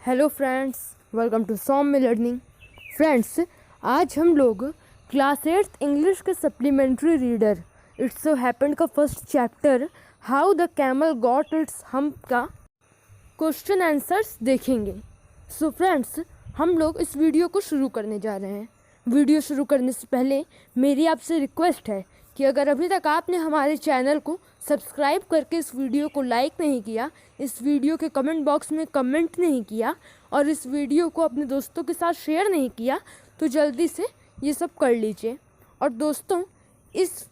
Hello friends, welcome to Saumya learning. Friends, आज हम लोग क्लास 8 इंग्लिश के supplementary reader it's so happened का first chapter how the camel got its hump का question answers देखेंगे। So friends, हम लोग इस वीडियो को शुरू करने जा रहे हैं। वीडियो शुरू करने से पहले मेरी आपसे रिक्वेस्ट है कि अगर अभी तक आपने हमारे चैनल को सब्सक्राइब करके इस वीडियो को लाइक नहीं किया, इस वीडियो के कमेंट बॉक्स में कमेंट नहीं किया और इस वीडियो को अपने दोस्तों के साथ शेयर नहीं किया, तो जल्दी से ये सब कर लीजिए। और दोस्तों, इस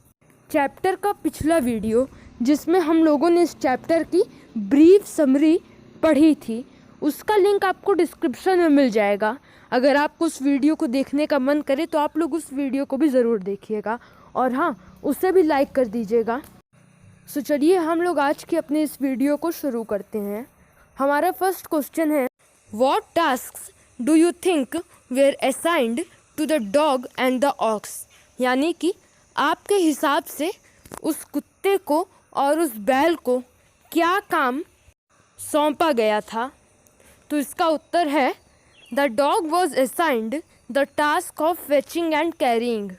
चैप्टर का पिछला वीडियो जिसमें हम लोगों ने इस चैप्टर की ब्रीफ समरी पढ़ी थी, उसका लिंक आपको डिस्क्रिप्शन में मिल जाएगा। अगर आपको उस वीडियो को देखने का मन करे तो आप लोग उस वीडियो को भी ज़रूर देखिएगा और हाँ, उसे भी लाइक कर दीजिएगा। सो चलिए हम लोग आज की अपने इस वीडियो को शुरू करते हैं। हमारा फर्स्ट क्वेश्चन है, what tasks do you think were assigned to the dog and the ox? यानी कि आपके हिसाब से उस कुत्ते को और उस बैल को क्या काम सौंपा गया था? तो इसका उत्तर है, the dog was assigned the task of fetching and carrying,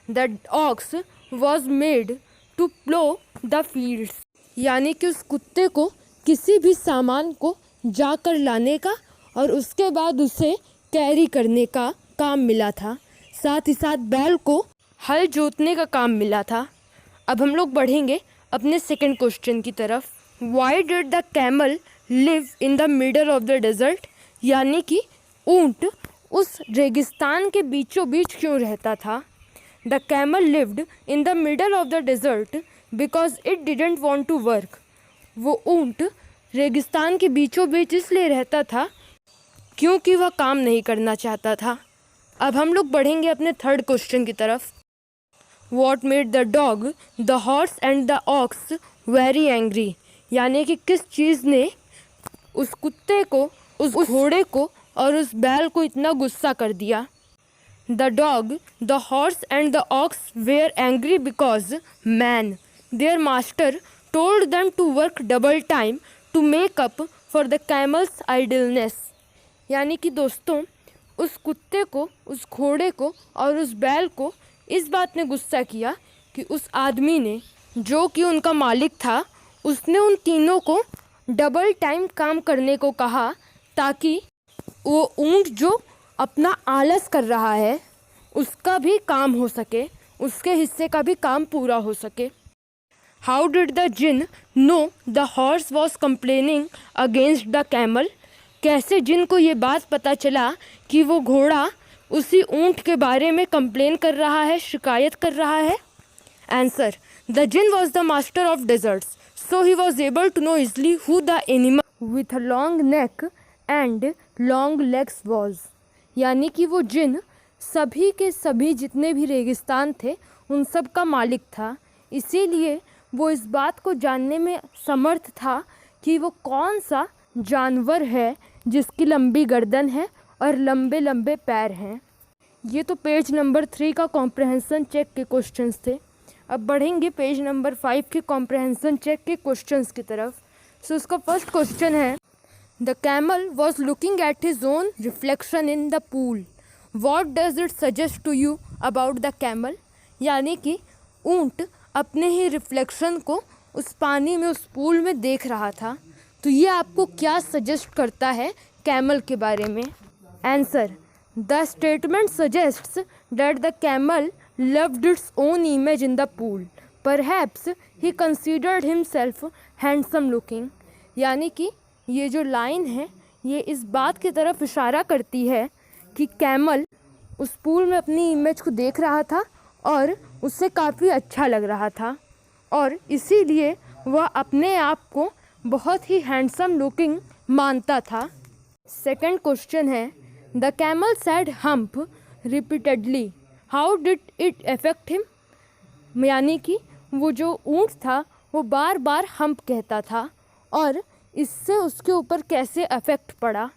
the ox was made to plough the fields. यानी कि उस कुत्ते को किसी भी सामान को जाकर लाने का और उसके बाद उसे कैरी करने का काम मिला था। साथ ही साथ बैल को हल जोतने का काम मिला था। अब हम लोग बढ़ेंगे अपने सेकंड क्वेश्चन की तरफ। Why did the camel live in the middle of the desert? यानी कि ऊंट उस रेगिस्तान के बीचों बीच क्यों रहता था? The camel lived in the middle of the desert because it didn't want to work. वो ऊंट रेगिस्तान के बीचों बीच इसलिए रहता था क्योंकि वह काम नहीं करना चाहता था। अब हम लोग बढ़ेंगे अपने थर्ड क्वेश्चन की तरफ। What made the dog, the horse and the aux very angry? यानी कि किस चीज़ ने उस कुत्ते को, उस घोड़े को और उस बैल को इतना गुस्सा कर दिया? The dog, the horse and the ox were angry because man, their master, told them to work double time to make up for the camel's idleness. यानी कि दोस्तों, उस कुत्ते को, उस घोड़े को और उस बैल को इस बात ने गुस्सा किया कि उस आदमी ने, जो कि उनका मालिक था, उसने उन तीनों को डबल टाइम काम करने को कहा ताकि वो ऊंट जो अपना आलस कर रहा है उसका भी काम हो सके, उसके हिस्से का भी काम पूरा हो सके। How did the jinn know the horse was complaining against the camel? कैसे जिन को ये बात पता चला कि वो घोड़ा उसी ऊंट के बारे में कंप्लेन कर रहा है, शिकायत कर रहा है? Answer, the jinn was the master of deserts, so he was able to know easily who the animal with a long neck and long legs was. यानी कि वो जिन सभी के सभी जितने भी रेगिस्तान थे उन सब का मालिक था, इसीलिए वो इस बात को जानने में समर्थ था कि वो कौन सा जानवर है जिसकी लंबी गर्दन है और लंबे लंबे पैर हैं। ये तो पेज नंबर 3 का कॉम्प्रहेंसन चेक के क्वेश्चंस थे। अब बढ़ेंगे पेज नंबर 5 के कॉम्प्रहेंसन चेक के क्वेश्चंस की तरफ। सो उसका फर्स्ट क्वेश्चन है, the camel was looking at his own reflection in the pool, what does it suggest to you about the camel? यानी कि ऊंट अपने ही रिफ्लेक्शन को उस पानी में, उस पूल में देख रहा था, तो ये आपको क्या सजेस्ट करता है कैमल के बारे में? Answer, the statement suggests that the camel loved its own image in the pool, perhaps he considered himself handsome looking. यानी कि ये जो लाइन है ये इस बात की तरफ इशारा करती है कि कैमल उस पूल में अपनी इमेज को देख रहा था और उससे काफ़ी अच्छा लग रहा था और इसीलिए वह अपने आप को बहुत ही हैंडसम लुकिंग मानता था। सेकंड क्वेश्चन है, the camel sad hump repeatedly, how did it affect him? यानी कि वो जो ऊंट था वो बार बार हम्प कहता था और इससे उसके ऊपर कैसे अफेक्ट पड़ा?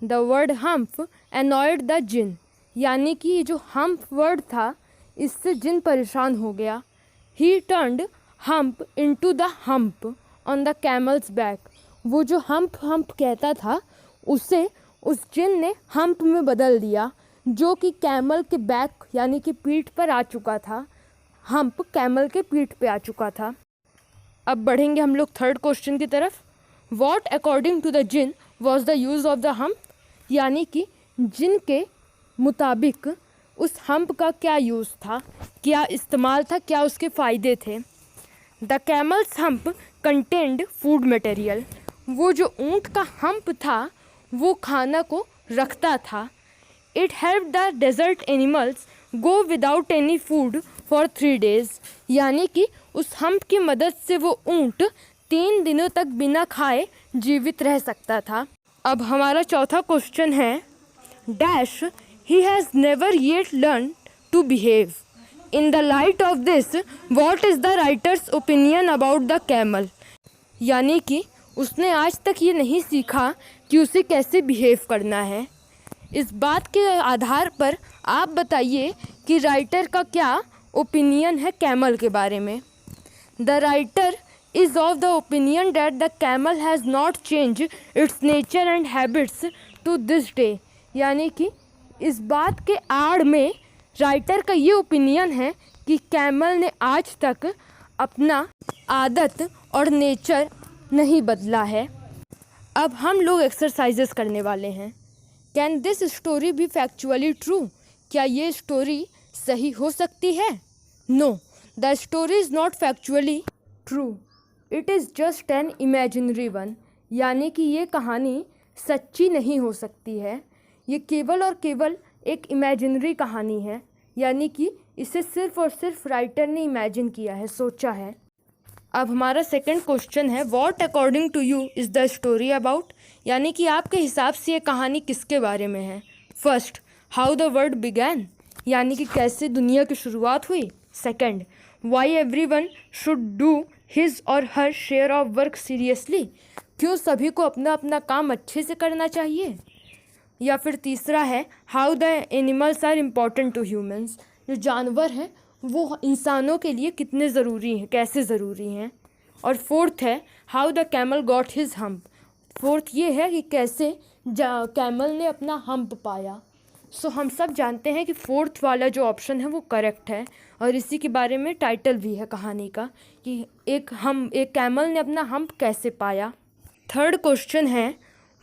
The word hump annoyed the djinn. यानी कि ये जो हम्प वर्ड था इससे जिन परेशान हो गया। He turned hump into the hump on the camel's back. वो जो हम्प हम्प कहता था उसे उस जिन ने हम्प में बदल दिया, जो कि कैमल के बैक यानी कि पीठ पर आ चुका था। हम्प कैमल के पीठ पे आ चुका था। अब बढ़ेंगे हम लोग थर्ड क्वेश्चन की तरफ। What according to the jinn was the use of the hump, यानी कि जिन के मुताबिक उस हम्प का क्या यूज़ था, क्या इस्तेमाल था, क्या उसके फ़ायदे थे। The camel's hump contained food material, वो जो ऊँट का हम्प था वो खाना को रखता था। It help the desert animals go without any food for 3 days, यानी कि उस हम्प की मदद से वो ऊँट 3 दिनों तक बिना खाए जीवित रह सकता था। अब हमारा चौथा क्वेश्चन है dash he has never yet learn to behave. In the light of this what is the writer's opinion about the camel, यानी कि उसने आज तक ये नहीं सीखा कि उसे कैसे बिहेव करना है। इस बात के आधार पर आप बताइए कि राइटर का क्या ओपिनियन है कैमल के बारे में। The writer is of the opinion that the camel has not change its nature and habits to this day, यानी कि इस बात के आड़ में राइटर का ये ओपिनियन है कि कैमल ने आज तक अपना आदत और नेचर नहीं बदला है। अब हम लोग एक्सरसाइजेस करने वाले हैं। Can this story be factually true, क्या ये स्टोरी सही हो सकती है। No, the story is not factually true, it is just an imaginary one, यानी कि ये कहानी सच्ची नहीं हो सकती है, ये केवल और केवल एक इमेजिनरी कहानी है, यानी कि इसे सिर्फ़ और सिर्फ राइटर ने इमेजिन किया है, सोचा है। अब हमारा सेकंड क्वेश्चन है what according to you is the story about, यानी कि आपके हिसाब से ये कहानी किसके बारे में है। First, how the world began, यानी कि कैसे दुनिया की शुरुआत हुई। Second, why everyone should do his और her share of work seriously, क्यों सभी को अपना अपना काम अच्छे से करना चाहिए। या फिर तीसरा है how the animals are important to humans, जो जानवर हैं वो इंसानों के लिए कितने ज़रूरी हैं, कैसे ज़रूरी हैं। और फोर्थ है how the camel got his hump, fourth ये है कि कैसे कैमल ने अपना हम्प पाया। सो हम सब जानते हैं कि फोर्थ वाला जो ऑप्शन है वो करेक्ट है, और इसी के बारे में टाइटल भी है कहानी का कि एक कैमल ने अपना हम्प कैसे पाया। थर्ड क्वेश्चन है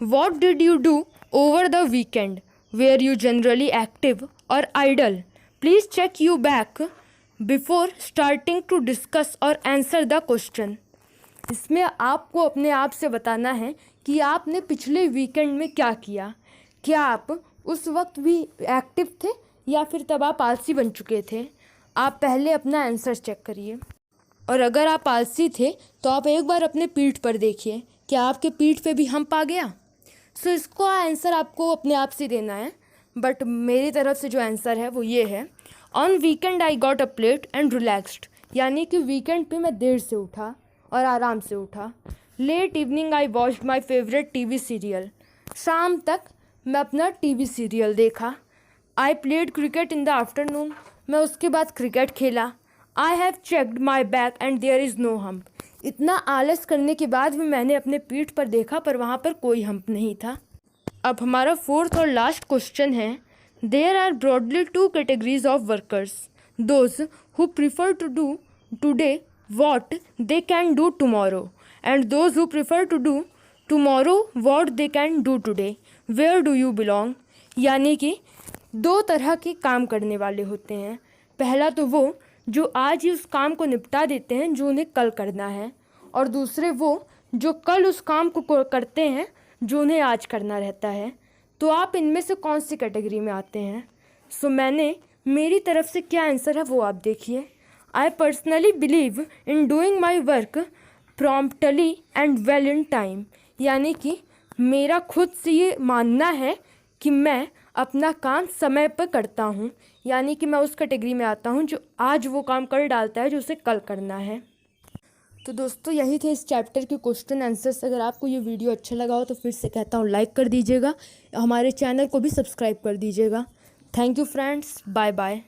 what did you do over the weekend were you generally active और idle, please check you back before starting to discuss और आंसर द क्वेश्चन। इसमें आपको अपने आप से बताना है कि आपने पिछले वीकेंड में क्या किया। क्या आप उस वक्त भी एक्टिव थे या फिर तब आप आलसी बन चुके थे। आप पहले अपना आंसर चेक करिए, और अगर आप आलसी थे तो आप एक बार अपने पीठ पर देखिए, क्या आपके पीठ पे भी हम्प आ गया। सो इसको आंसर आपको अपने आप से देना है, बट मेरी तरफ से जो आंसर है वो ये है on weekend I got a plate and relaxed, यानी कि वीकेंड पे मैं देर से उठा और आराम से उठा। Late evening I watched my favourite TV serial, शाम तक मैं अपना टीवी सीरियल देखा। I played cricket in the afternoon, मैं उसके बाद क्रिकेट खेला। I have checked my back and there is no hump, इतना आलस करने के बाद भी मैंने अपने पीठ पर देखा पर वहाँ पर कोई हम्प नहीं था। अब हमारा फोर्थ और लास्ट क्वेश्चन है there are broadly 2 categories of workers, those who prefer to do today what they can do tomorrow and those who prefer to do tomorrow what they can do today, where do you belong, यानी कि 2 तरह के काम करने वाले होते हैं। पहला तो वो जो आज ही उस काम को निपटा देते हैं जो उन्हें कल करना है, और दूसरे वो जो कल उस काम को करते हैं जो उन्हें आज करना रहता है। तो आप इनमें से कौन सी कैटेगरी में आते हैं। सो मेरी तरफ से क्या आंसर है वो आप देखिए। I personally believe in doing my work promptly and well in time, यानी कि मेरा खुद से ये मानना है कि मैं अपना काम समय पर करता हूँ, यानी कि मैं उस कैटेगरी में आता हूँ जो आज वो काम कर डालता है जो उसे कल करना है। तो दोस्तों यही थे इस चैप्टर के क्वेश्चन आंसर्स। अगर आपको ये वीडियो अच्छा लगा हो तो फिर से कहता हूँ लाइक कर दीजिएगा, हमारे चैनल को भी सब्सक्राइब कर दीजिएगा। Thank you friends, bye bye.